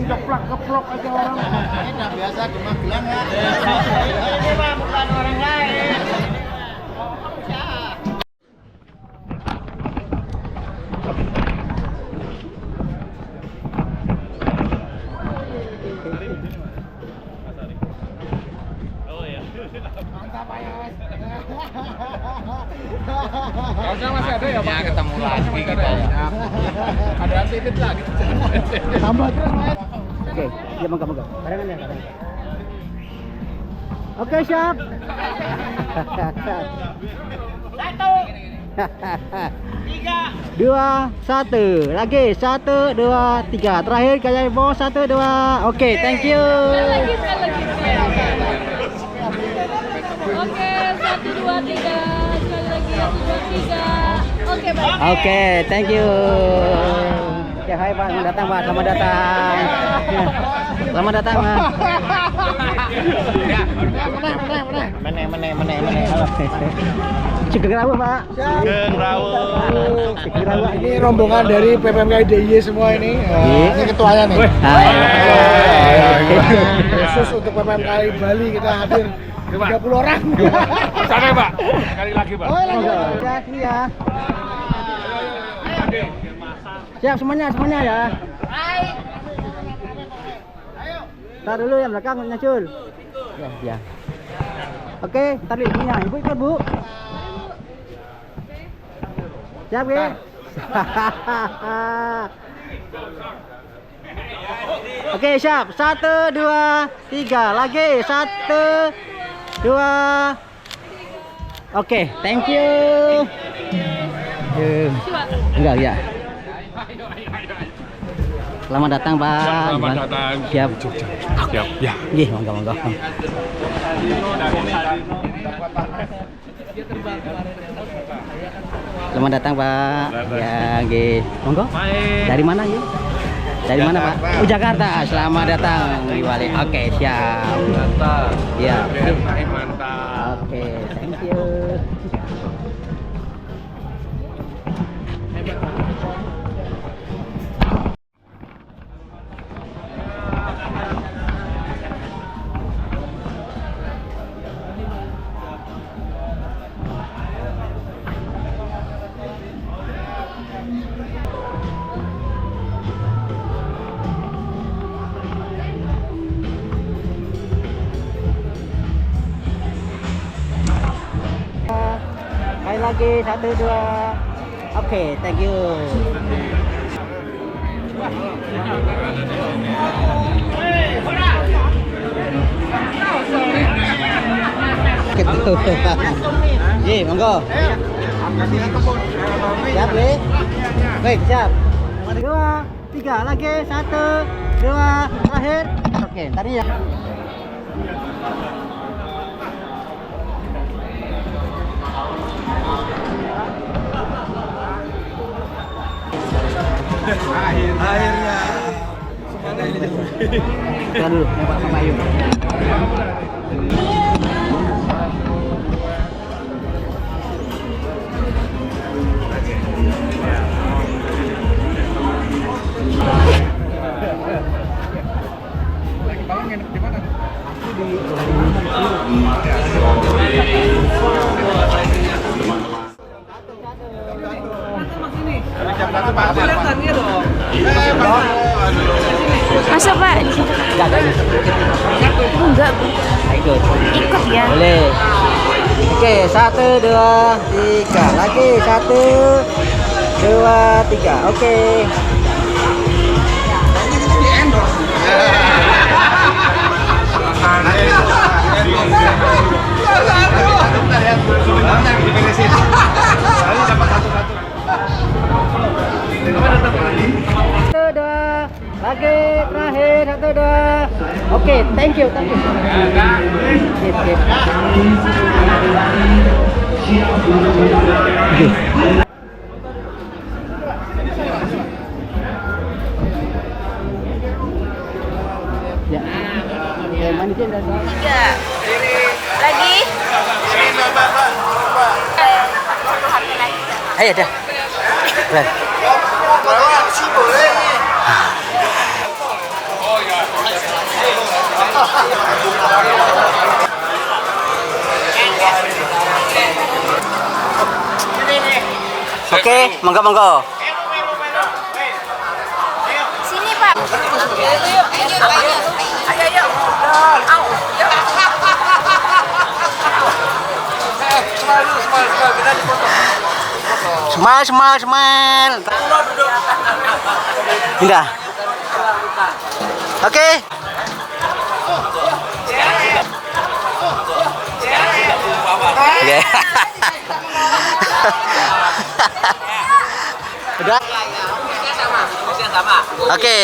keplak-keplok aja orang. Ini udah biasa di Magelang ya. Ini Pak bukan orang lain. Mantap ya. Harusnya masih ada ya Pak? Ketemu lagi kita ya. Ada titik lagi. Tambah terus Mas. Oke, ya moga-moga. Barengan ya, barengan. Oke, siap. Satu. Tiga. 2, 1. Lagi 1, 2, 3. Terakhir kayak bos 1, 2. Oke, thank you. Sekali lagi. Oke, 1, 2, 3. Sekali lagi 1, 2, 3. Oke, baik. Oke, thank you. Ya, hai Pak, selamat datang Pak, selamat datang. Ya. Selamat datang Pak. Meneh. Cegerawu Pak. Cegerawu. Ini rombongan dari PPMK DIY semua ini. Ini ketuanya nih. Khusus untuk PPMK Bali kita hadir 30 orang. Sampai Pak. Sekali lagi Pak. Oh, ya, sini ya. Siap semuanya ya. Tar dulu yang belakang nyusul. Ya. Oke, ntar lihat ininya. Ibu ikut, Bu. Siap, ya? Oke, siap. 1, 2, 3. Lagi. 1, 2. Oke, thank you. Enggak, ya. Selamat datang, Pak. Selamat datang. Siap. Siap. Ya. Nggih, monggo. Selamat datang, Pak. Ya, nggih. Monggo. Dari mana, ya? Dari mana, Pak? Oh, Jakarta. Selamat datang di Bali. Oke, siap. Mantap. Ya. Mantap. Oke, thank you. Sekali lagi 1, 2. Oke, thank you. Ji, monggo. Siap, Le? Baik, siap. 2, 3 lagi. 1, 2, terakhir. Oke, tadi ya. Akhirnya. Kita dulu, Pak Bayu. Masuk Pak. Enggak. Ikut. Ikut ya. Boleh. Oke, 1, 2, 3. Lagi 1, 2, 3. Oke. Lagi terakhir 1, 2. Oke, thank you. Sip. Ya. Oke, manisin dan 3. Lagi. ayo dah. Boleh. Monggo monggo. Sini Pak. Smile smile smile. Indah. Oke. Oke. Udah. Oke.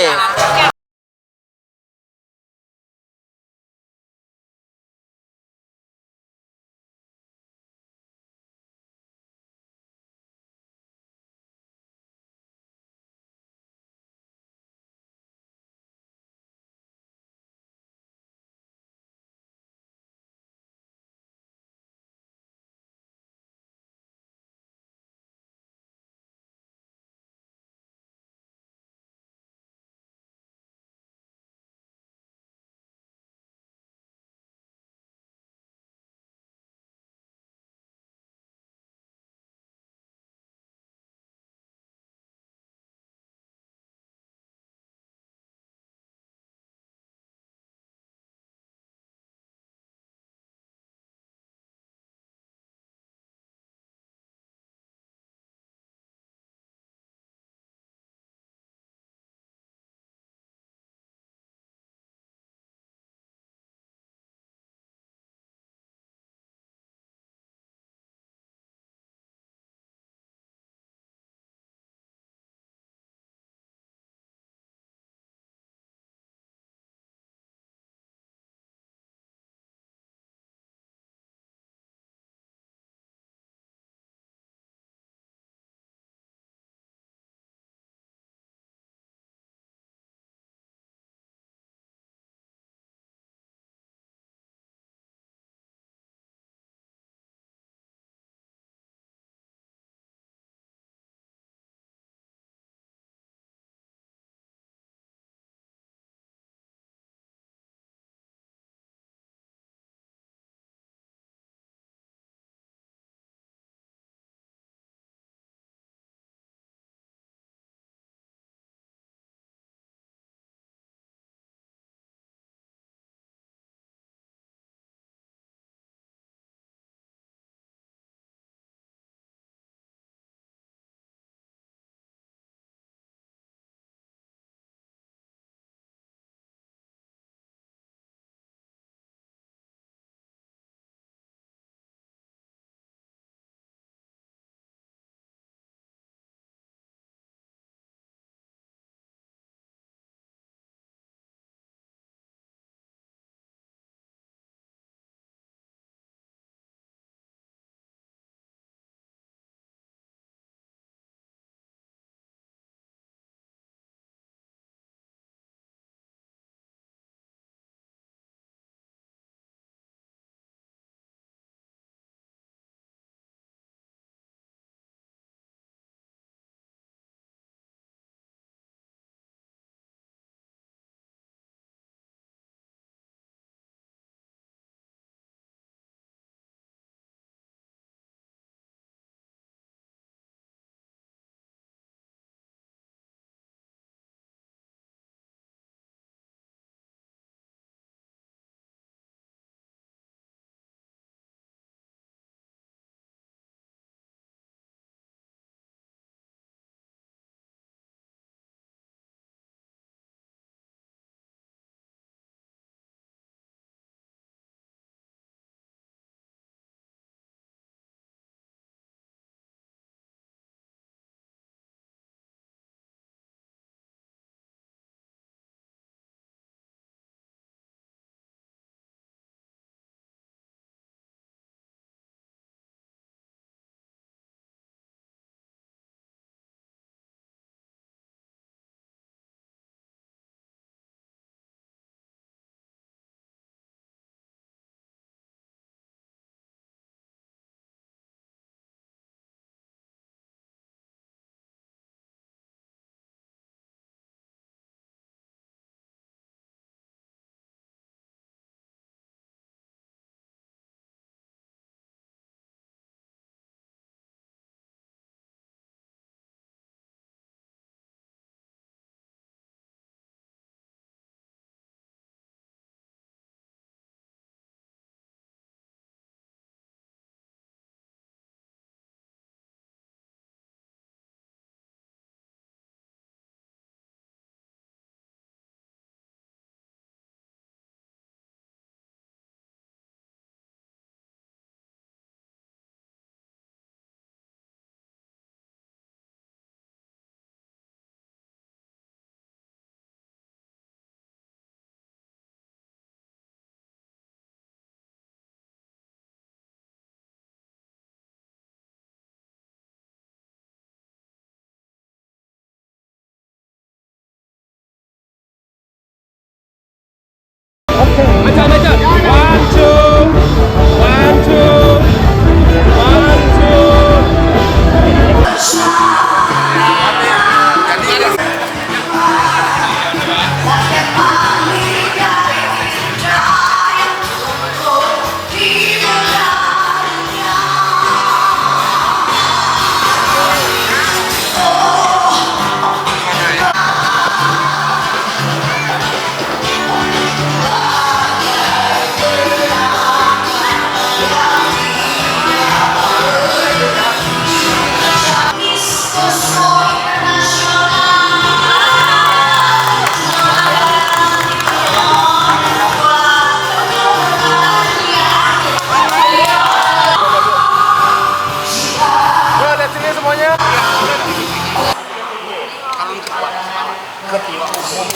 Ketua Umum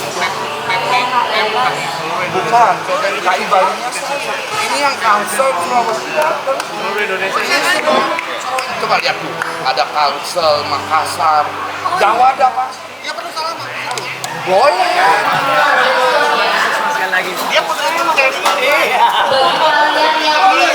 PPM bukan KI Bali-nya saya. Ini yang Kalsel Sulawesi datang. Seluruh Indonesia ini coba lihat tuh, ada Kalsel Makassar, Jawa ada pasti. Dia perlu salam. Boleh. Dia putranya pakai ini. Okay, 1,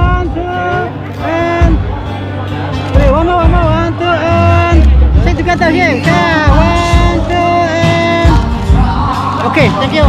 2, and okay, thank you.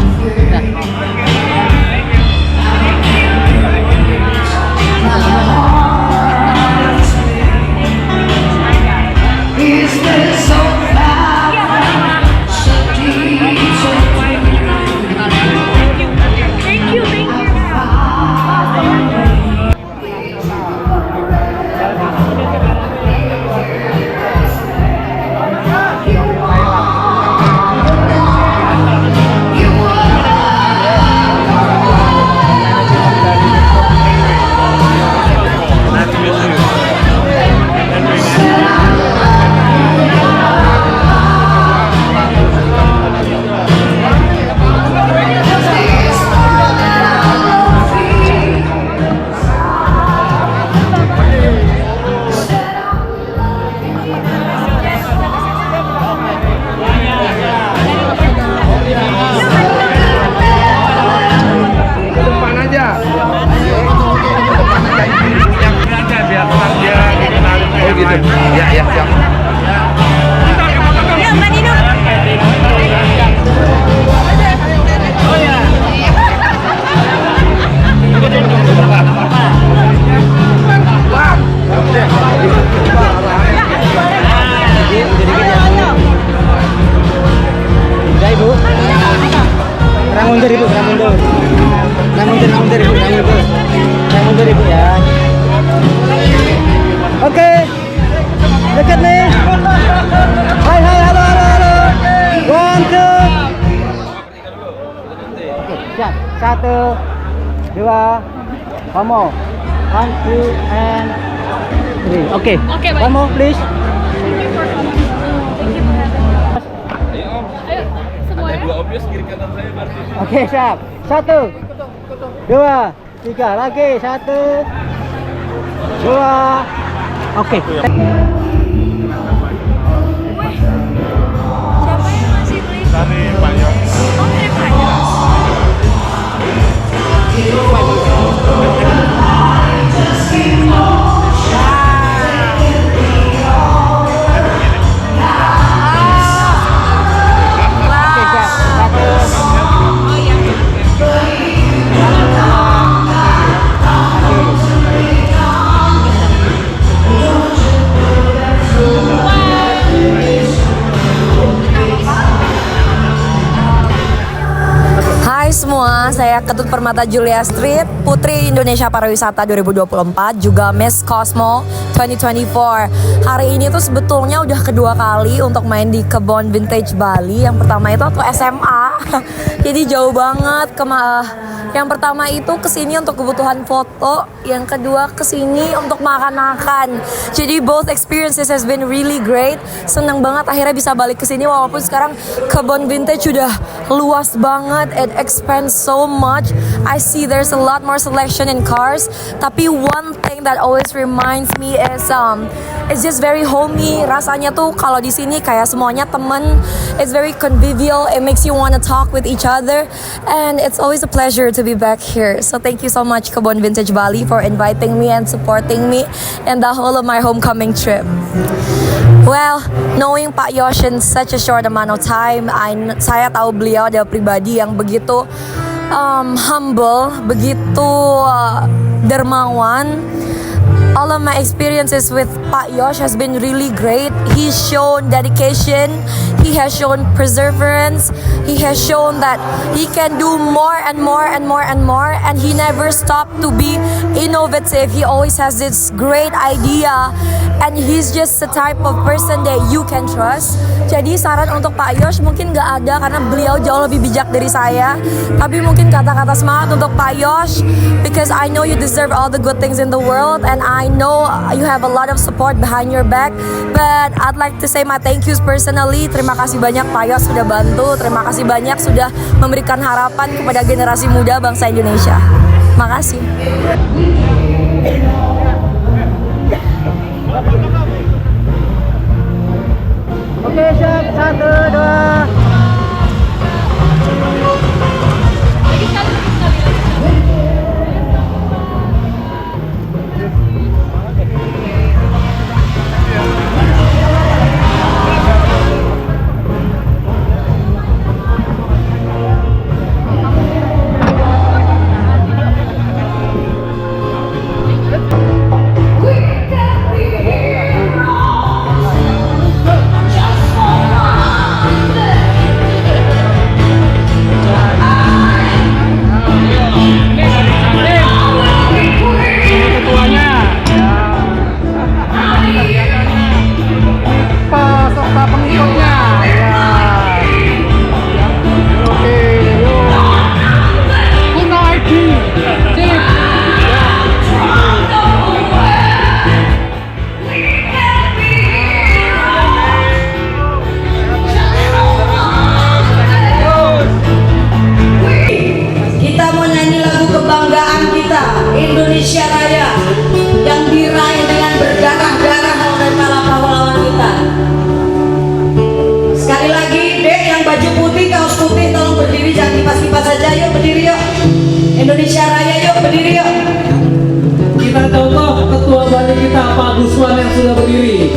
mundur ibu ya. Oke, dekat nih. Hai hai, halo halo halo. 1, 2. Oke, siap. 1, 2, one more. 1, 2, and 3. Oke. Oke, baik. One more please. Ayo, semuanya. Oke, siap. 1, 2, 3 lagi. 1, 2. Oke. Siapa yang masih beli? Dari Pak Yos. Oh, dari Pak Yos. Oke, siap. 1. Hai semua, saya Ketut Permata Julia Street, Putri Indonesia Pariwisata 2024, juga Miss Cosmo 2024. Hari ini tuh sebetulnya udah kedua kali untuk main di Kebon Vintage Bali. Yang pertama itu waktu SMA, jadi jauh banget. Yang pertama itu kesini untuk kebutuhan foto, yang kedua kesini untuk makan-makan. Jadi both experiences has been really great. Seneng banget akhirnya bisa balik kesini walaupun sekarang Kebon Vintage udah luas banget. It expands so much. I see there's a lot more selection in cars. Tapi one thing that always reminds me is it's just very homey. Rasanya tuh kalau di sini kayak semuanya temen. It's very convivial. It makes you want to talk with each other, and it's always a pleasure to be back here. So thank you so much Kebon Vintage Bali for inviting me and supporting me in the whole of my homecoming trip. Well, knowing Pak Yos in such a short amount of time, saya tahu beliau adalah pribadi yang begitu humble, begitu dermawan. all of my experiences with Pak Yosh has been really great. He's shown dedication, he has shown perseverance, he has shown that he can do more and more and more and more, and he never stopped to be innovative. He always has this great idea, and he's just the type of person that you can trust. Jadi saran untuk Pak Yosh mungkin gak ada karena beliau jauh lebih bijak dari saya, tapi mungkin kata-kata semangat untuk Pak Yosh, because I know you deserve all the good things in the world, and I know you have a lot of support behind your back. But I'd like to say my thank yous personally. Terima kasih banyak Pak Yosh sudah bantu, terima kasih banyak sudah memberikan harapan kepada generasi muda bangsa Indonesia. Makasih. Oke, siap. 1, 2. Lagi sekali. Indonesia Raya yang diraih dengan berdarah-darah oleh para pahlawan kita. Sekali lagi, Dek yang baju putih, kaos putih, tolong berdiri, jangan kipas-kipas saja. Yuk berdiri yuk. Indonesia Raya yuk berdiri yuk. Kita contoh ketua Bali kita Pak Guswan yang sudah berdiri.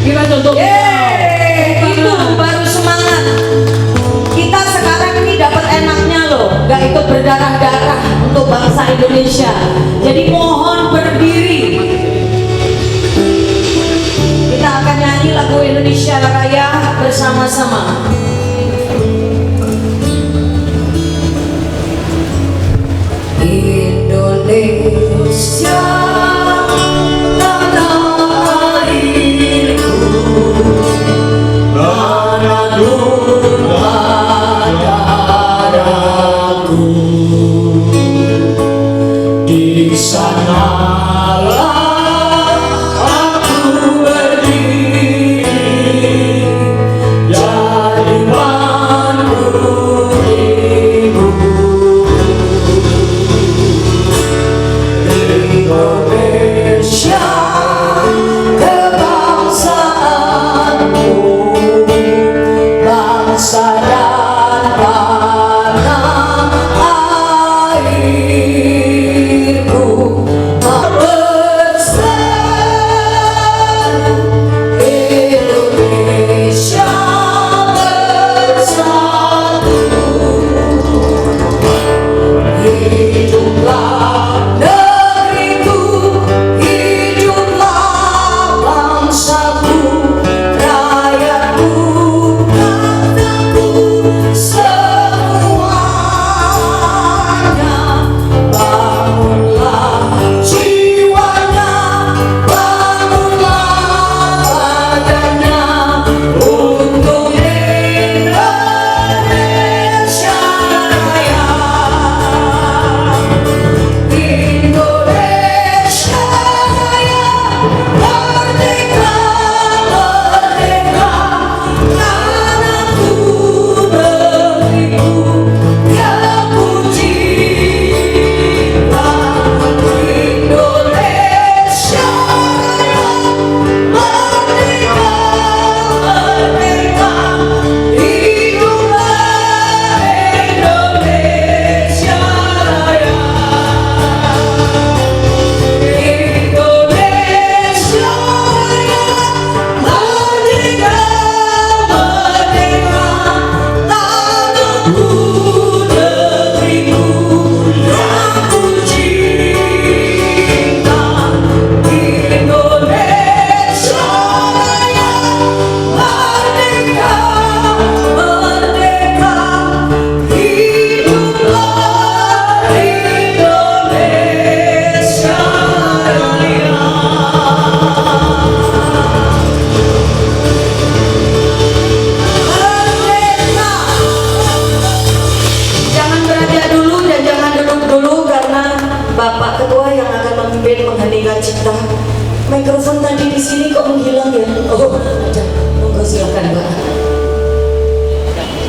Kita contoh. Itu baru semangat. Kita sekarang ini dapat enaknya loh, gak ikut berdarah-darah untuk bangsa Indonesia. Jadi mohon berdiri. Kita akan nyanyi lagu Indonesia Raya bersama-sama. Indonesia tanah airku, tanah tumpah darahku. Di sanalah aku berdiri, jadi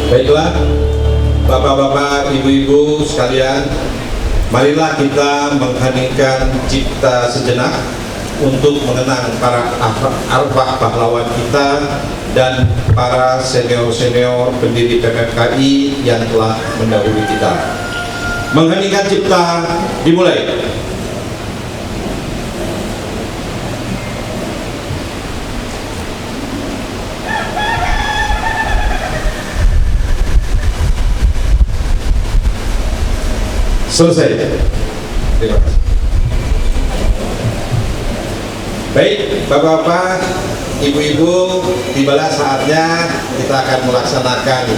Baiklah, Bapak-bapak, Ibu-ibu sekalian, marilah kita mengheningkan cipta sejenak untuk mengenang para arwah pahlawan kita dan para senior-senior pendiri PPMKI yang telah mendahului kita. Mengheningkan cipta dimulai. Selesai. Terima kasih. Baik, Bapak-bapak, Ibu-ibu, tibalah saatnya kita akan melaksanakan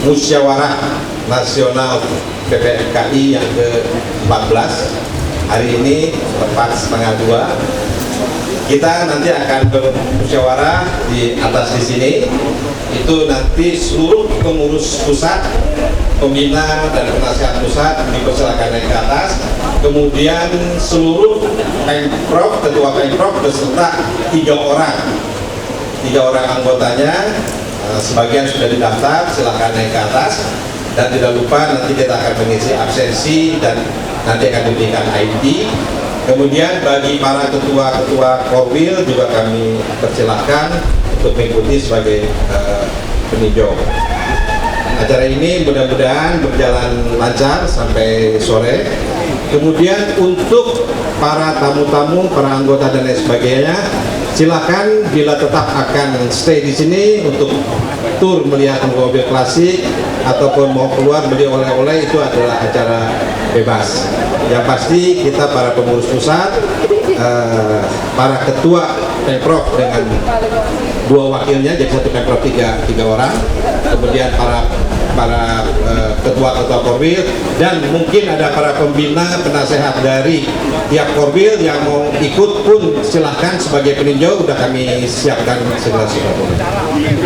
musyawarah nasional PPMKI yang ke-14. Hari ini tepat setengah 2. Kita nanti akan bermusyawarah di atas di sini. Itu nanti seluruh pengurus pusat, pembina dan penasihat pusat dipersilakan naik ke atas. Kemudian seluruh Pemprov, ketua Pemprov beserta 3 orang anggotanya, sebagian sudah didaftar, silakan naik ke atas. Dan tidak lupa nanti kita akan mengisi absensi dan nanti akan diberikan ID. Kemudian bagi para ketua-ketua Korwil juga kami persilahkan untuk mengikuti sebagai peninjau. Acara ini mudah-mudahan berjalan lancar sampai sore. Kemudian untuk para tamu-tamu, para anggota dan lain sebagainya, silakan bila tetap akan stay di sini untuk tur melihat mobil klasik ataupun mau keluar beli oleh-oleh, itu adalah acara bebas. Yang pasti kita para pengurus pusat, para ketua Pemprov dengan 2 wakilnya, jadi 1 Pemprov 3 orang, kemudian para ketua-ketua Korwil, dan mungkin ada para pembina penasehat dari tiap Korwil yang mau ikut pun silahkan sebagai peninjau, udah kami siapkan segala sesuatu.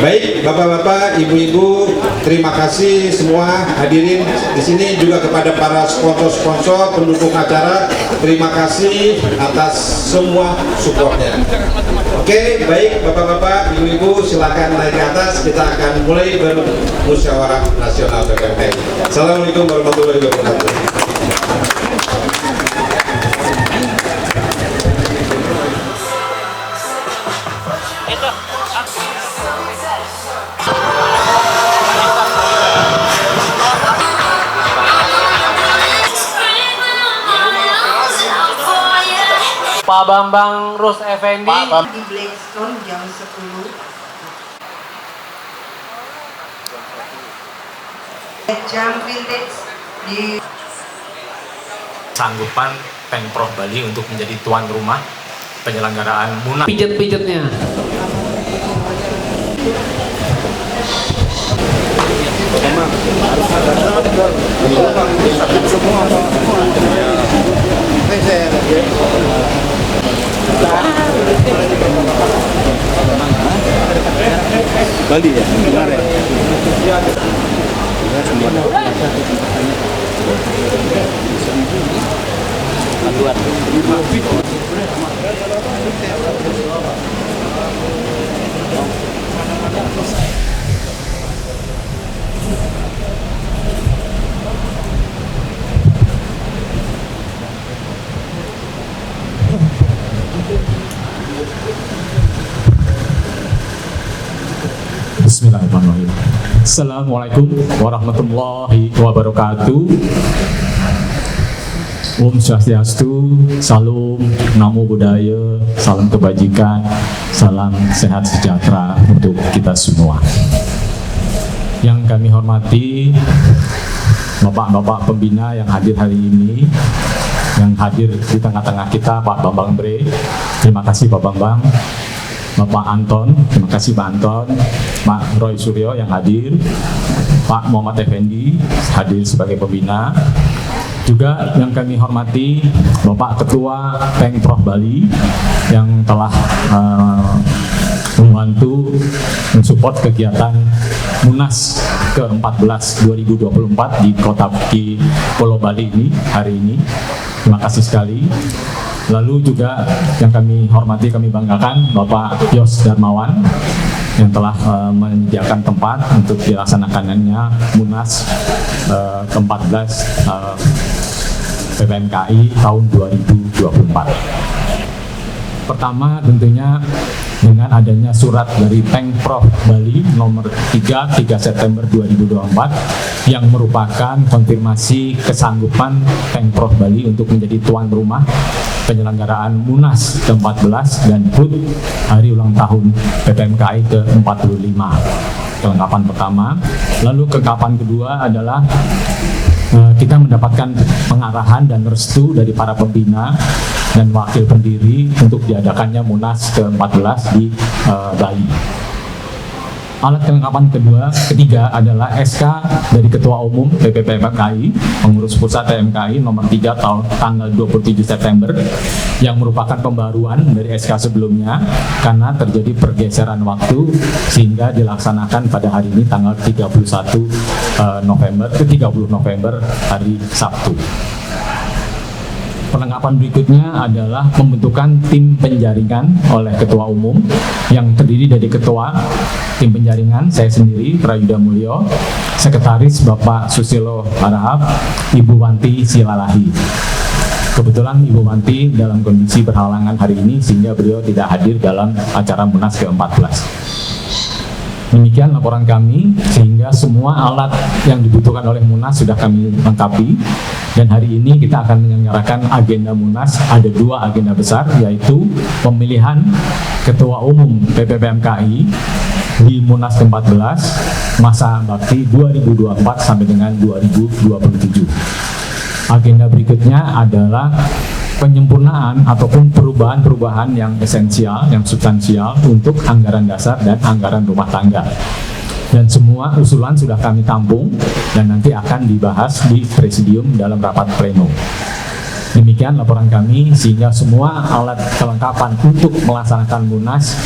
Baik, Bapak-bapak, Ibu-ibu, terima kasih semua hadirin di sini, juga kepada para sponsor-sponsor pendukung acara, terima kasih atas semua supportnya. Oke, baik Bapak-bapak, Ibu-ibu, silakan naik ke atas, kita akan mulai bermusyawarah nasional PPMKI. Assalamualaikum warahmatullahi wabarakatuh. Pak Bambang Rus Effendi. Di Blackstone jam 10. Jam vintage di sanggupan Pemprov Bali untuk menjadi tuan rumah penyelenggaraan Munas. Pijet-pijetnya. Bali ya, kemarin. Bismillahirrahmanirrahim. Assalamualaikum warahmatullahi wabarakatuh. Om Swastiastu, Salam, Namo Buddhaya, salam kebajikan, salam sehat sejahtera untuk kita semua. Yang kami hormati Bapak-bapak pembina yang hadir hari ini, yang hadir di tengah-tengah kita, Pak Bambang Bre, terima kasih Pak Bambang. Bapak Anton, terima kasih Pak Anton, Pak Roy Suryo yang hadir, Pak Muhammad Effendi hadir sebagai pembina. Juga yang kami hormati Bapak Ketua Pemprov Bali yang telah membantu mensupport kegiatan Munas ke-14 2024 di Kota Pulau Bali ini hari ini. Terima kasih sekali. Lalu juga yang kami hormati, kami banggakan Bapak Yos Darmawan yang telah menyediakan tempat untuk dilaksanakannya Munas ke-14 PPMKI tahun 2024. Pertama tentunya dengan adanya surat dari Pemprov Bali nomor 3 September 2024 yang merupakan konfirmasi kesanggupan Pemprov Bali untuk menjadi tuan rumah penyelenggaraan Munas ke-14 dan HUT hari ulang tahun PPMKI ke-45. Kelengkapan pertama. Lalu kelengkapan kedua adalah kita mendapatkan pengarahan dan restu dari para pembina dan wakil pendiri untuk diadakannya Munas ke-14 di Bali. Alat kelengkapan ketiga adalah SK dari Ketua Umum PPPMKI, Pengurus Pusat PMKI nomor 3 tanggal 27 September yang merupakan pembaruan dari SK sebelumnya karena terjadi pergeseran waktu sehingga dilaksanakan pada hari ini tanggal 30 November hari Sabtu. Perlengkapan berikutnya adalah pembentukan tim penjaringan oleh Ketua Umum yang terdiri dari Ketua tim penjaringan, saya sendiri, Prayuda Mulyo, Sekretaris Bapak Susilo Harahap, Ibu Wanti Silalahi. Kebetulan Ibu Wanti dalam kondisi berhalangan hari ini sehingga beliau tidak hadir dalam acara Munas ke-14. Demikian laporan kami, sehingga semua alat yang dibutuhkan oleh Munas sudah kami lengkapi. Dan hari ini kita akan menyelenggarakan agenda Munas. Ada 2 agenda besar, yaitu pemilihan Ketua Umum PPPMKI di Munas ke-14 masa bakti 2024 sampai dengan 2027. Agenda berikutnya adalah penyempurnaan ataupun perubahan-perubahan yang esensial, yang substansial untuk anggaran dasar dan anggaran rumah tangga. Dan semua usulan sudah kami tampung dan nanti akan dibahas di presidium dalam rapat pleno. Demikian laporan kami, sehingga semua alat kelengkapan untuk melaksanakan Munas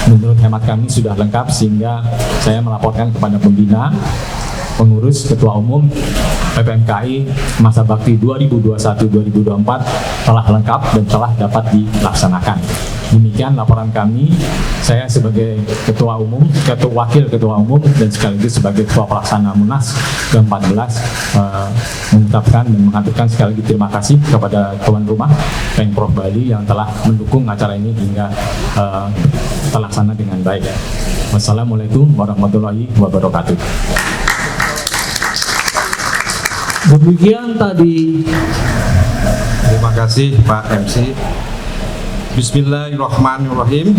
menurut hemat kami sudah lengkap, sehingga saya melaporkan kepada pembina, pengurus, Ketua Umum PPMKI masa bakti 2021-2024 telah lengkap dan telah dapat dilaksanakan. Demikian laporan kami. Saya sebagai Ketua Umum, Wakil Ketua Umum dan sekaligus sebagai Ketua Pelaksana Munas ke-14 mengucapkan dan mengaturkan sekali lagi terima kasih kepada tuan rumah Pemprov Bali yang telah mendukung acara ini hingga terlaksana dengan baik. Wassalamualaikum warahmatullahi wabarakatuh. Demikian tadi. Terima kasih Pak MC. Bismillahirrahmanirrahim.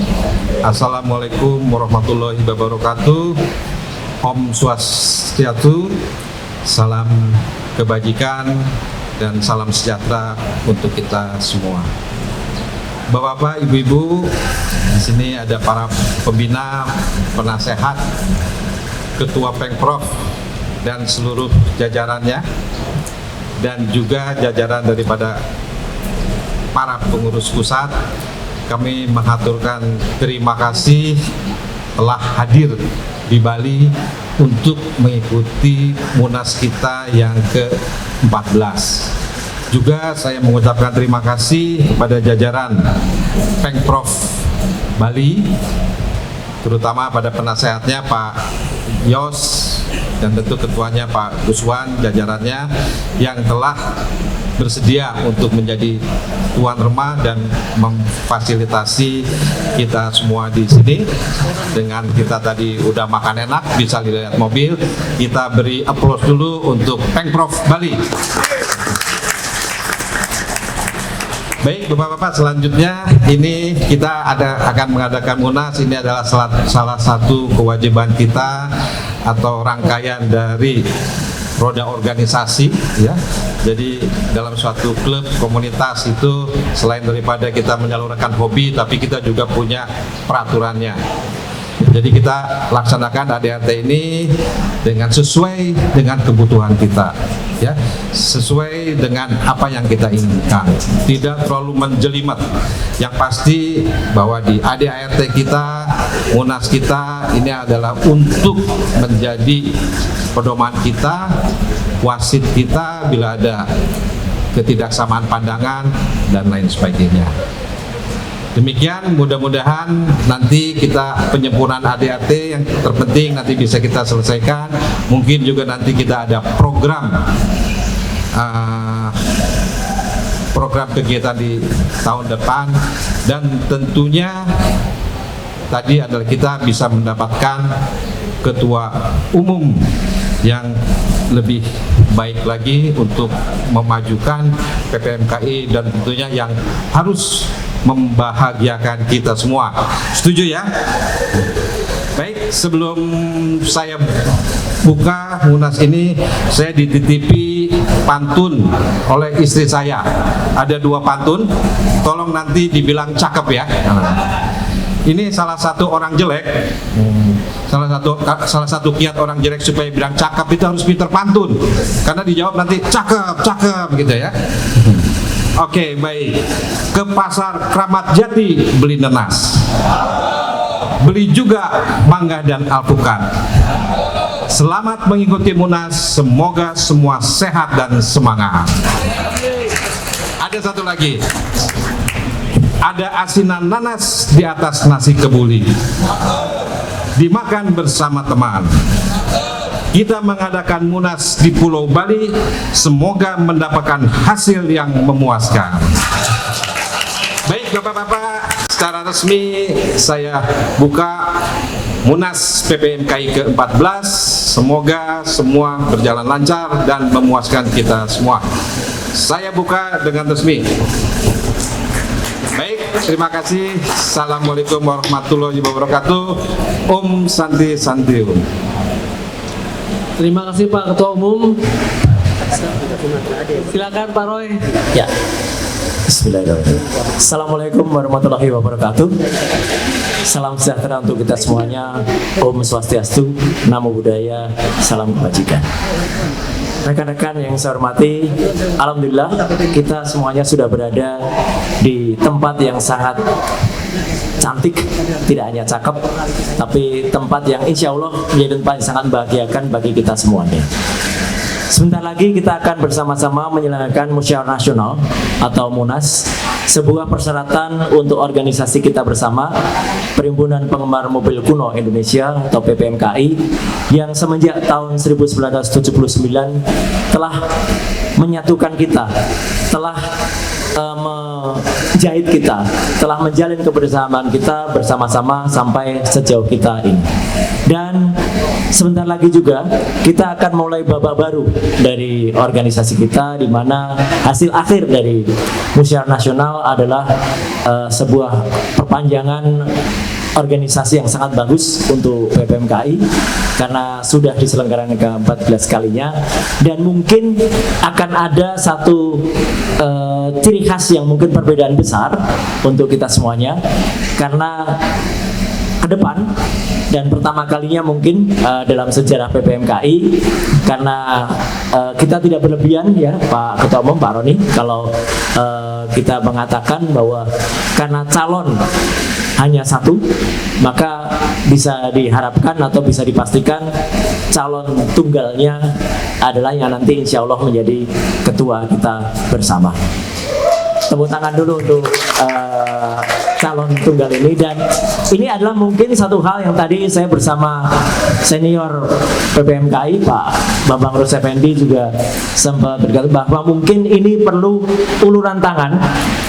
Assalamualaikum warahmatullahi wabarakatuh. Om Swastiastu. Salam kebajikan dan salam sejahtera untuk kita semua. Bapak-bapak, ibu-ibu, di sini ada para pembina, penasehat, ketua Pemprov dan seluruh jajarannya, dan juga jajaran daripada para pengurus pusat. Kami mengaturkan terima kasih telah hadir di Bali untuk mengikuti Munas kita yang ke-14. Juga saya mengucapkan terima kasih kepada jajaran Pemprov Bali, terutama pada penasehatnya Pak Yos dan tentu ketuanya Pak Guswan, jajarannya yang telah bersedia untuk menjadi tuan rumah dan memfasilitasi kita semua di sini. Dengan kita tadi udah makan enak, bisa dilihat mobil. Kita beri aplaus dulu untuk Pemprov Bali. Baik Bapak-bapak, selanjutnya ini kita akan mengadakan Munas. Ini adalah salah satu kewajiban kita atau rangkaian dari roda organisasi, ya. Jadi dalam suatu klub komunitas itu selain daripada kita menyalurkan hobi, tapi kita juga punya peraturannya. Jadi kita laksanakan ADRT ini dengan sesuai dengan kebutuhan kita, ya, sesuai dengan apa yang kita inginkan, tidak terlalu menjelimet. Yang pasti bahwa di ADRT kita, Munas kita ini adalah untuk menjadi pedoman kita, wasit kita bila ada ketidaksamaan pandangan dan lain sebagainya. Demikian, mudah-mudahan nanti kita penyempurnaan ADAT yang terpenting nanti bisa kita selesaikan. Mungkin juga nanti kita ada program kegiatan di tahun depan, dan tentunya tadi adalah kita bisa mendapatkan ketua umum yang lebih baik lagi untuk memajukan PPMKI, dan tentunya yang harus membahagiakan kita semua. Setuju ya? Baik, sebelum saya buka Munas ini, saya dititipi pantun oleh istri saya. Ada 2 pantun, tolong nanti dibilang cakep ya. Ini salah satu orang jelek, salah satu kiat orang jelek supaya bilang cakep itu harus pinter pantun, karena dijawab nanti cakep gitu ya. Oke, baik. Ke pasar Kramat Jati beli nenas, beli juga mangga dan alpukat. Selamat mengikuti Munas, semoga semua sehat dan semangat. Ada satu lagi, ada asinan nanas di atas nasi kebuli, dimakan bersama teman. Kita mengadakan Munas di Pulau Bali, semoga mendapatkan hasil yang memuaskan. Baik Bapak-Bapak, secara resmi saya buka Munas PPMKI ke-14. Semoga semua berjalan lancar dan memuaskan kita semua. Saya buka dengan resmi. Baik, terima kasih. Assalamualaikum warahmatullahi wabarakatuh. Om Santi Santium. Terima kasih Pak Ketua Umum. Silakan Pak Roy. Ya. Bismillahirrahmanirrahim. Assalamualaikum warahmatullahi wabarakatuh. Salam sejahtera untuk kita semuanya. Om Swastiastu, Namo Buddhaya, salam kebajikan. Rekan-rekan yang saya hormati, alhamdulillah kita semuanya sudah berada di tempat yang sangat cantik, tidak hanya cakep, tapi tempat yang insya Allah menjadi tempat yang sangat membahagiakan bagi kita semuanya. Sebentar lagi kita akan bersama-sama menyelenggarakan Musyawarah Nasional atau Munas, sebuah persyaratan untuk organisasi kita bersama, Perhimpunan Penggemar Mobil Kuno Indonesia atau PPMKI, yang semenjak tahun 1979 telah menyatukan kita, telah menjahit kita, telah menjalin kebersamaan kita bersama-sama sampai sejauh kita ini. Dan sebentar lagi juga kita akan mulai babak baru dari organisasi kita, di mana hasil akhir dari Musyawarah Nasional adalah sebuah perpanjangan organisasi yang sangat bagus untuk PPMKI, karena sudah diselenggarakan ke-14 kalinya, dan mungkin akan ada satu ciri khas yang mungkin perbedaan besar untuk kita semuanya, karena ke depan dan pertama kalinya mungkin dalam sejarah PPMKI, karena kita tidak berlebihan ya Pak Ketua Umum, Pak Roni, kalau kita mengatakan bahwa karena calon hanya satu, maka bisa diharapkan atau bisa dipastikan calon tunggalnya adalah yang nanti insya Allah menjadi ketua kita bersama. Tepuk tangan dulu untuk calon tunggal ini. Dan ini adalah mungkin satu hal yang tadi saya bersama senior PPMKI Pak Bambang Rus Effendi juga sempat berkata bahwa mungkin ini perlu uluran tangan,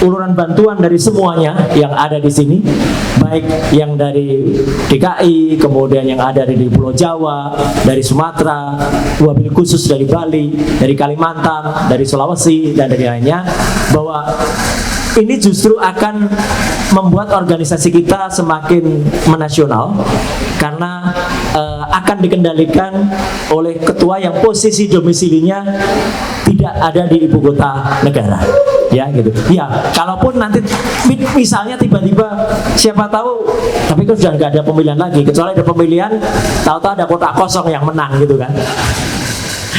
uluran bantuan dari semuanya yang ada di sini, baik yang dari DKI, kemudian yang ada di Pulau Jawa, dari Sumatera, wabil khusus dari Bali, dari Kalimantan, dari Sulawesi, dan dari lainnya, bahwa ini justru akan membuat organisasi kita semakin menasional, karena akan dikendalikan oleh ketua yang posisi domisilinya tidak ada di ibu kota negara, ya gitu. Ya, kalaupun nanti misalnya tiba-tiba siapa tahu, tapi kan sudah nggak ada pemilihan lagi, kecuali ada pemilihan, tahu-tahu ada kota kosong yang menang gitu kan.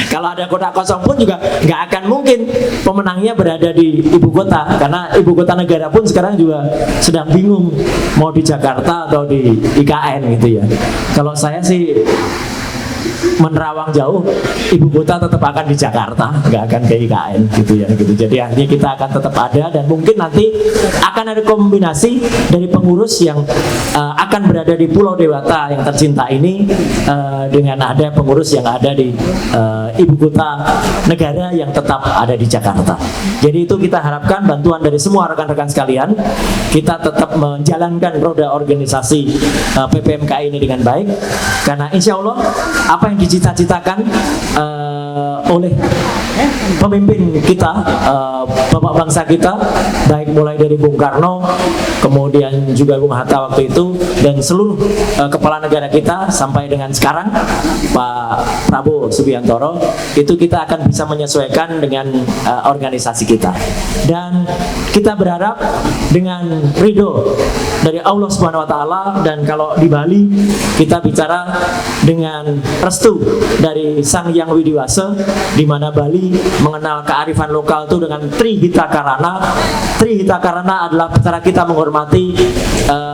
Kalau ada kota kosong pun juga nggak akan mungkin pemenangnya berada di ibu kota, karena ibu kota negara pun sekarang juga sedang bingung mau di Jakarta atau di IKN gitu ya. Kalau saya sih menerawang jauh, ibu kota tetap akan di Jakarta, nggak akan ke IKN gitu ya gitu. Jadi artinya kita akan tetap ada, dan mungkin nanti akan ada kombinasi dari pengurus yang akan berada di Pulau Dewata yang tercinta ini dengan ada pengurus yang ada di ibu kota negara yang tetap ada di Jakarta. Jadi itu kita harapkan bantuan dari semua rekan-rekan sekalian, kita tetap menjalankan roda organisasi PPMKI ini dengan baik, karena insya Allah apa yang dicita-citakan oleh pemimpin kita, bapak bangsa kita, baik mulai dari Bung Karno, kemudian juga Bung Hatta waktu itu, dan seluruh kepala negara kita sampai dengan sekarang Pak Prabowo Subiantoro, itu kita akan bisa menyesuaikan dengan organisasi kita. Dan kita berharap dengan ridho dari Allah Subhanahu wa taala, dan kalau di Bali kita bicara dengan restu dari Sang Hyang Widiwasa, di mana Bali mengenal kearifan lokal itu dengan Trihita Karana. Trihita Karana adalah cara kita menghormati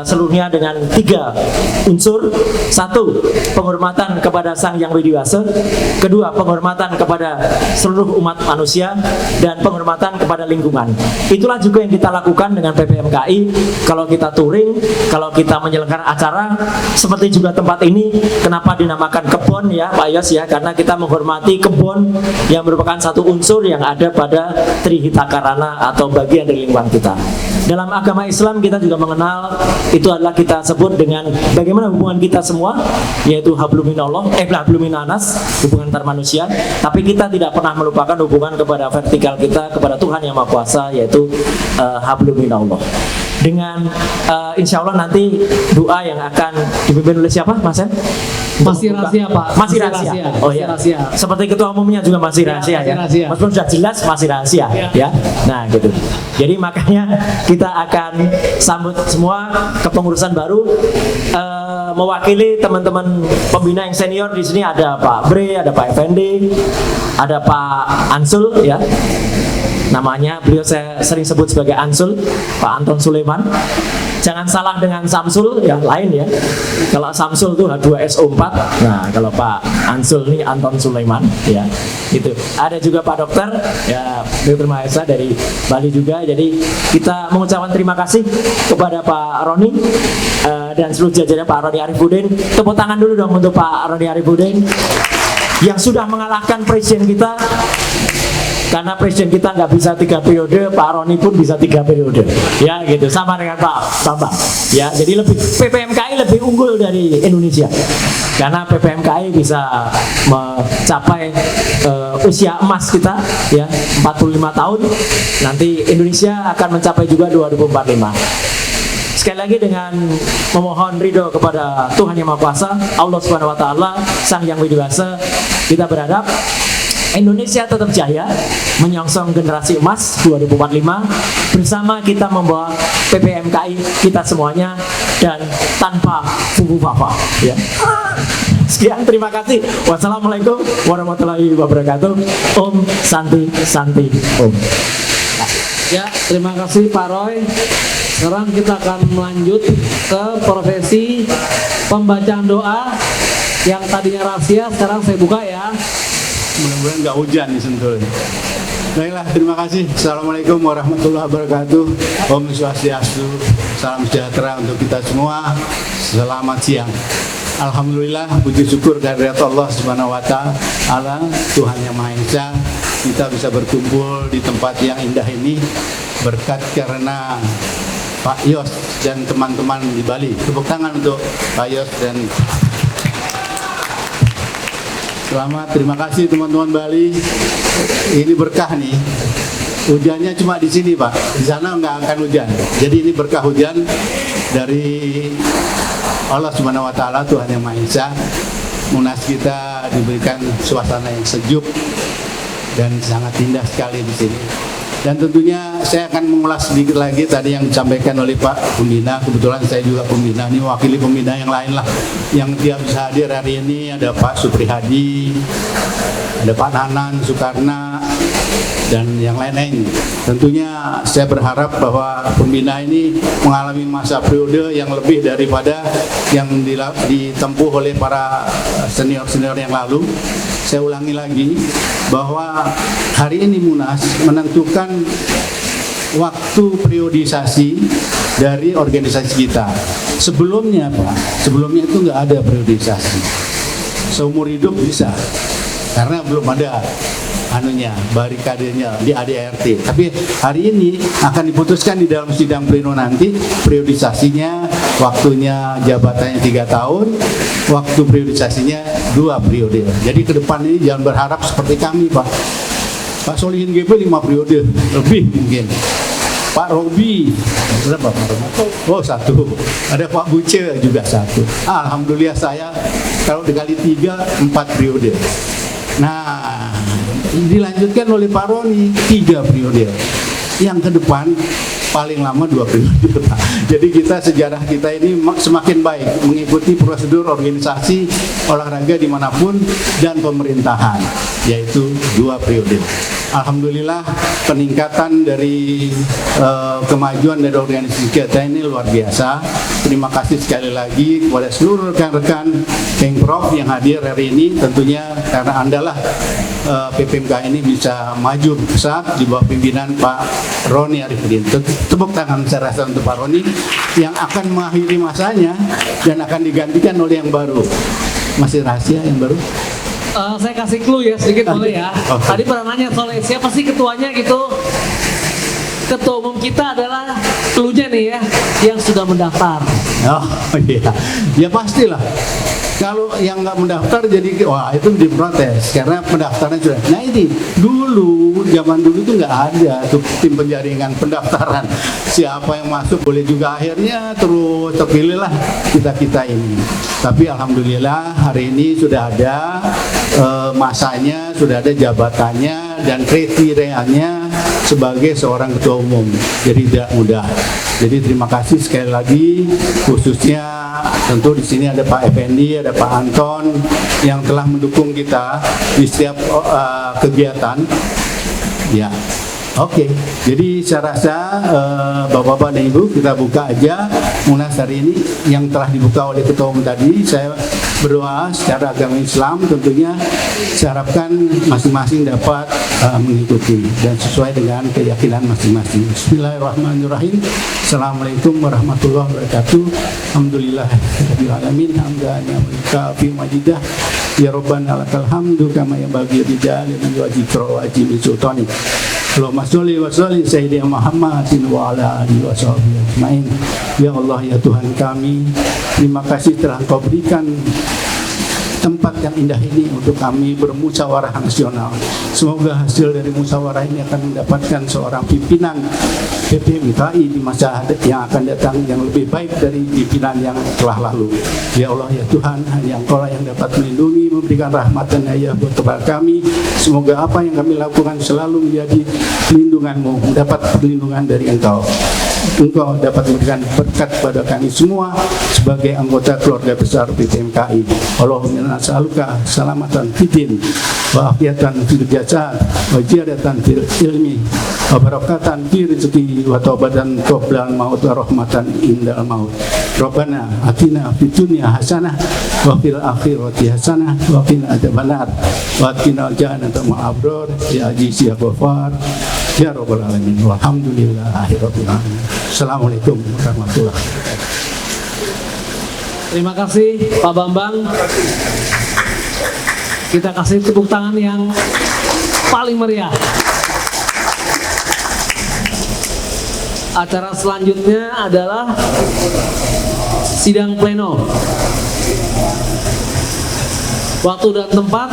seluruhnya dengan 3 unsur. 1, penghormatan kepada Sang Hyang Widiwasa. 2, penghormatan kepada seluruh umat manusia, dan penghormatan kepada lingkungan. Itulah juga yang kita lakukan dengan PPMKI. Kalau kita touring, kalau kita menyelenggarakan acara seperti juga tempat ini, kenapa dinamakan kebon ya Pak Yos ya, karena kita menghormati kebon yang merupakan satu unsur yang ada pada Trihita Karana atau bagian dari lingkungan kita. Dalam agama Islam kita juga mengenal itu adalah kita sebut dengan bagaimana hubungan kita semua, yaitu hablum minallah, hablum minanas, hubungan antar manusia. Tapi kita tidak pernah melupakan hubungan kepada vertikal kita, kepada Tuhan Yang Maha Kuasa, yaitu hablum minallah. Dengan insya Allah nanti doa yang akan dipimpin oleh siapa, Mas? Masih rahasia Pak. Masih rahasia. Oh ya. Rahasia. Seperti ketua umumnya juga masih rahasia ya. Meskipun sudah jelas masih rahasia ya. Nah gitu. Jadi makanya kita akan sambut semua kepengurusan baru. Mewakili teman-teman pembina yang senior di sini ada Pak Bre, ada Pak Effendi, ada Pak Ansul ya. Namanya beliau saya sering sebut sebagai Ansul, Pak Anton Sulaiman. Jangan salah dengan Samsul yang lain ya. Kalau Samsul itu H2SO4. Nah, kalau Pak Ansul ini Anton Sulaiman ya. Gitu. Ada juga Pak Dokter ya, Dr. Mahesa dari Bali juga. Jadi kita mengucapkan terima kasih kepada Pak Roni dan seluruh jajaran Pak Roni Arifuddin. Tepuk tangan dulu dong untuk Pak Roni Arifuddin yang sudah mengalahkan presiden kita. Karena presiden kita nggak bisa 3 periode, Pak Roni pun bisa 3 periode, ya gitu, sama dengan Pak Bambang, ya. Jadi lebih PPMKI lebih unggul dari Indonesia, karena PPMKI bisa mencapai usia emas kita, ya 45 tahun. Nanti Indonesia akan mencapai juga 2045. Sekali lagi dengan memohon ridho kepada Tuhan Yang Maha Kuasa, Allah Subhanahu Wa Taala, Sang Hyang Widiwasa, kita berharap Indonesia tetap jaya menyongsong generasi emas 2045 bersama kita membawa PPMKI kita semuanya dan tanpa fufu papa ya. Sekian, terima kasih. Wassalamualaikum warahmatullahi wabarakatuh. Om Santi Santi Om. Ya, terima kasih Pak Roy. Sekarang kita akan melanjut ke prosesi pembacaan doa yang tadinya rahasia, sekarang saya buka ya. Mudah-mudahan nggak hujan di Sentul. Baiklah, terima kasih. Assalamualaikum warahmatullahi wabarakatuh. Om Swastiastu, salam sejahtera untuk kita semua. Selamat siang. Alhamdulillah, puji syukur kehadirat Allah Subhanahu wa Ta'ala, Tuhan Yang Maha Esa, kita bisa berkumpul di tempat yang indah ini berkat karena Pak Yos dan teman-teman di Bali. Tepuk tangan untuk Pak Yos dan selamat, terima kasih teman-teman Bali. Ini berkah nih. Hujannya cuma di sini Pak, di sana nggak akan hujan. Jadi ini berkah hujan dari Allah Subhanahu Wa Taala, Tuhan Yang Maha Esa. Munas kita diberikan suasana yang sejuk dan sangat indah sekali di sini. Dan tentunya saya akan mengulas sedikit lagi tadi yang disampaikan oleh Pak Pembina. Kebetulan saya juga pembina, ini mewakili pembina yang lain lah yang tidak bisa hadir hari ini. Ada Pak Supri Hadi, ada Pak Nanan Soekarna, dan yang lain-lain. Tentunya saya berharap bahwa pembina ini mengalami masa periode yang lebih daripada yang ditempuh oleh para senior-senior yang lalu. Saya ulangi lagi bahwa hari ini Munas menentukan waktu periodisasi dari organisasi kita. Sebelumnya Pak, sebelumnya itu nggak ada periodisasi. Seumur hidup bisa, karena belum ada barikadenya di ADRT. Tapi hari ini akan diputuskan di dalam sidang pleno nanti periodisasinya, waktunya jabatannya 3 tahun, waktu periodisasinya 2 periode. Jadi ke depan ini jangan berharap seperti kami Pak. Pak Solihin GP 5 periode lebih mungkin. Pak Robi berapa Pak Robi? Oh 1. Ada Pak Buce juga 1. Alhamdulillah saya kalau dikali 3 4 periode. Nah, dilanjutkan oleh Pak Roni 3 periode. Yang ke depan paling lama 2 periode. Jadi sejarah kita ini semakin baik mengikuti prosedur organisasi olahraga dimanapun dan pemerintahan, yaitu 2 periode. Alhamdulillah peningkatan dari kemajuan dari organisasi kita ini luar biasa. Terima kasih sekali lagi kepada seluruh rekan-rekan Pemprov yang hadir hari ini. Tentunya karena Andalah PPMK ini bisa maju pesat di bawah pimpinan Pak Roni Arifudin. Tepuk tangan saya rasa untuk Pak Roni yang akan mengakhiri masanya dan akan digantikan oleh yang baru. Masih rahasia yang baru? Saya kasih clue ya sedikit boleh ya. Tadi pernah nanya soal siapa sih ketuanya gitu. Ketua umum kita adalah clue-nya nih ya, yang sudah mendaftar. Oh iya, ya pastilah. Kalau yang nggak mendaftar jadi wah itu diprotes karena pendaftaran sudah. Nah ini zaman dulu itu nggak ada tuh tim penjaringan pendaftaran. Siapa yang masuk boleh juga, akhirnya terus terpilihlah kita ini. Tapi alhamdulillah hari ini sudah ada masanya, sudah ada jabatannya dan kriterianya sebagai seorang ketua umum. Jadi tidak mudah. Jadi terima kasih sekali lagi, khususnya tentu di sini ada Pak Effendi, ada Pak Anton yang telah mendukung kita di setiap kegiatan. Ya, oke. Jadi saya rasa Bapak-bapak dan Ibu kita buka aja Munas hari ini yang telah dibuka oleh ketua umum tadi. Saya berdoa secara agama Islam tentunya saya harapkan masing-masing dapat mengikuti dan sesuai dengan keyakinan masing-masing. Bismillahirrahmanirrahim. Assalamualaikum warahmatullahi wabarakatuh. Alhamdulillahirabbil alamin. Hamdan fi majidah. Ya Rabbana lakal hamdu kama yanbaghi lijalali wajhika wa ajli sultanik. Allahumma sholli wa sallim sayyidina Muhammadin wa ala alihi wa sahbihi ajmain. Ya Allah ya Tuhan kami, terima kasih telah Engkau berikan tempat yang indah ini untuk kami bermusyawarah nasional. Semoga hasil dari musyawarah ini akan mendapatkan seorang pimpinan PPMKI di masa yang akan datang yang lebih baik dari pimpinan yang telah lalu. Ya Allah ya Tuhan, hanya Engkau yang dapat melindungi, memberikan rahmat dan hidayah buat kepada kami. Semoga apa yang kami lakukan selalu menjadi pelindungan-Mu, mendapat perlindungan dari Engkau. Engkau dapat memberikan berkat kepada kami semua sebagai anggota keluarga besar PPMKI. Allahumma nas'aluka salamatan fiddin wa afiatan fil jasad wa ziyadatan fil ilmi wa barakatan fi rizqi wa taubatan qoblal maut wa rahmatan indal maut. Rabbana atina fid dunya hasanah wa fil akhirati hasanah wa qina adzabannar wa qina jannata ma'abrar ya aziz ya ghafar ya rabbal alamin. Walhamdulillahirabbil alamin. Assalamualaikum warahmatullahi wabarakatuh. Terima kasih Pak Bambang. Kita kasih tepuk tangan yang paling meriah. Acara selanjutnya adalah sidang pleno. Waktu dan tempat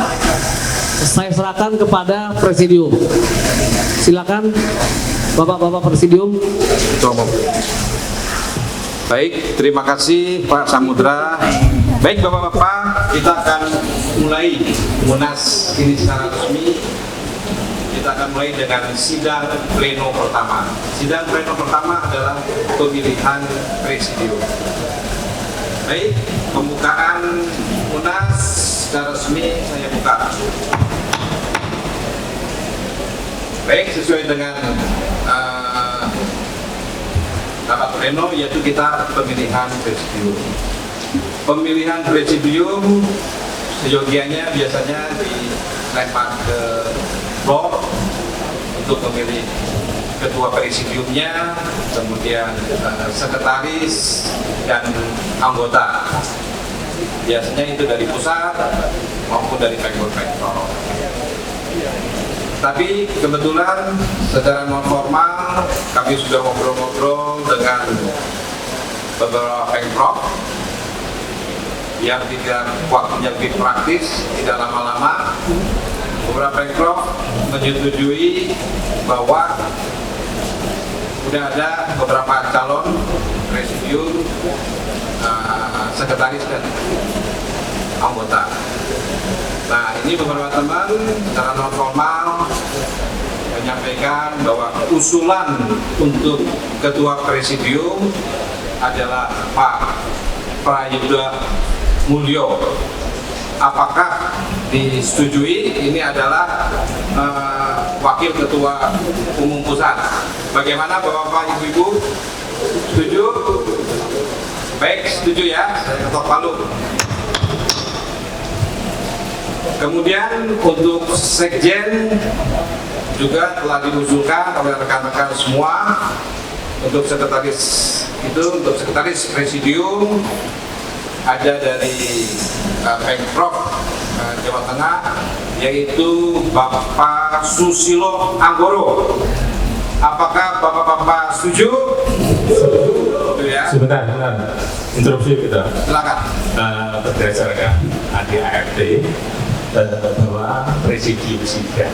saya serahkan kepada presidium. Silakan Bapak-bapak presidium. Baik, terima kasih Pak Samudra. Baik Bapak-bapak, kita akan mulai Munas ini secara resmi. Kita akan mulai dengan sidang pleno pertama. Sidang pleno pertama adalah pemilihan presidium. Baik, pembukaan Munas secara resmi saya buka. Baik, sesuai dengan rapat pleno, yaitu kita pemilihan presidium. Pemilihan presidium seyogianya biasanya dilempar ke blok untuk memilih ketua presidiumnya, kemudian sekretaris dan anggota. Biasanya itu dari pusat maupun dari pemprov. Tapi kebetulan secara non formal kami sudah ngobrol-ngobrol dengan beberapa pemprov yang tidak waktunya lebih praktis, tidak lama-lama. Beberapa pemprov menyetujui bahwa sudah ada beberapa calon presidium, sekretaris dan anggota. Nah, ini beberapa teman secara non formal menyampaikan bahwa usulan untuk ketua presidium adalah Pak Prayudha Mulyo. Apakah disetujui? Ini adalah wakil ketua umum pusat. Bagaimana Bapak-bapak, Ibu-ibu? Setuju? Baik, setuju ya. Saya ketok palu. Kemudian untuk sekjen juga telah diusulkan oleh rekan-rekan semua. Untuk sekretaris itu, untuk sekretaris presidium ada dari Pemprov Jawa Tengah, yaitu Bapak Susilo Anggoro. Apakah Bapak-bapak setuju? Setuju ya? Sebentar, interupsi kita. Silakan. Berdasarkan ADART bahwa presidium sidang